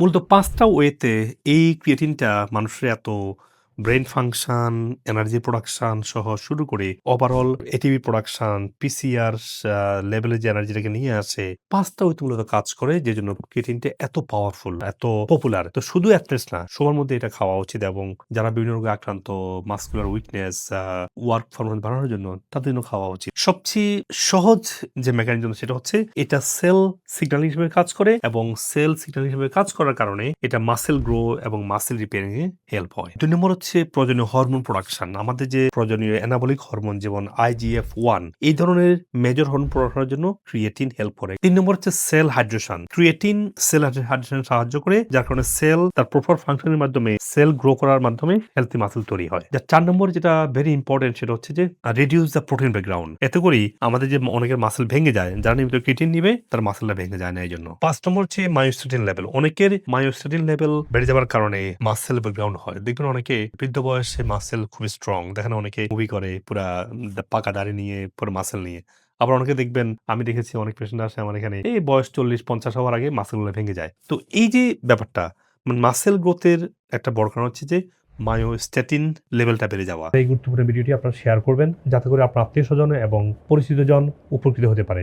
মূলত ৫ টা ওয়েতে এই ক্রিয়েটিনটা মানুষের এত ব্রেইন ফাংশন, এনার্জি প্রোডাকশন সহ শুরু করে ওভারঅল এটিপি প্রোডাকশন, পিসিআর লেভেলে যে এনার্জিটাকে নিয়ে আসে, ৫ টা ওয়েতে মূলত কাজ করে যেজন্য ক্রিয়েটিনটা এত পাওয়ারফুল, এত পপুলার। তো শুধু অ্যাথলেটস না, সবার মধ্যে এটা খাওয়া উচিত এবং যারা বিভিন্ন রোগে আক্রান্ত, মাসকুলার উইকনেস, ওয়ার্ক পারফরম্যান্স বাড়ানোর জন্য তাদের জন্য খাওয়া উচিত। সবচেয়ে সহজ যে মেকানিজম সেটা হচ্ছে এটা সেল সিগন্যাল হিসেবে কাজ করে এবং সেল সিগন্যাল হিসেবে কাজ করার কারণে এটা মাসেল গ্রো এবং মাসেল রিপেয়ারিং এ হেল্প হয়। ২ নম্বর হচ্ছে প্রয়োজনীয় হরমোন প্রোডাকশন। আমাদের যে প্রয়োজনীয় এনাবলিক হরমোন যেমন IGF-1 এই ধরনের মেজর হরমোন প্রোডাকশনের জন্য ক্রিয়েটিন হেল্প করে। ৩ নম্বর হচ্ছে cell hydration. Creatine cell hydration সাহায্য করে যার কারণে সেল তার প্রপার ফাংশনের মাধ্যমে সেল গ্রো করার মাধ্যমে হেলথি মাসল তৈরি হয়। ৪ নম্বর যেটা ভেরি ইম্পোর্টেন্ট সেটা হচ্ছে যে রিডিউস দ্য প্রোটিন ব্যাকগ্রাউন্ড। এতে করেই আমাদের যে অনেকের মাসল ভেঙে যায়, যারা নিয়মিত ক্রিয়েটিন নিবে তার মাসলটা ভেঙে যায় না এইজন্য। ৫ নম্বর হচ্ছে মায়োস্টেটিন লেভেল। অনেকের মায়োস্টেটিন লেভেল বেড়ে যাওয়ার কারণে মাসল ব্যাকগ্রাউন্ড হয়। দেখবেন অনেকে বৃদ্ধ বয়সে মাসল খুবই স্ট্রং। দেখেন অনেকে মুভি করে পুরা পাকা দাড়ি নিয়ে পুরো মাসল নিয়ে। আবার অনেকে দেখবেন আমি দেখেছি অনেক পেশেন্ট আসে আমার এখানে এই বয়স ৪০-৫০ হওয়ার আগে মাসলগুলো ভেঙে যায়। তো এই যে ব্যাপারটা মাসল গ্রোথের একটা বড় কারণ হচ্ছে যে মায়োস্ট্যাটিন লেভেলটা বেড়ে যাওয়া। এই গুরুত্বপূর্ণ ভিডিওটি আপনারা শেয়ার করবেন যাতে করে আপনার আত্মীয়স্বজন এবং পরিচিতজন উপকৃত হতে পারে।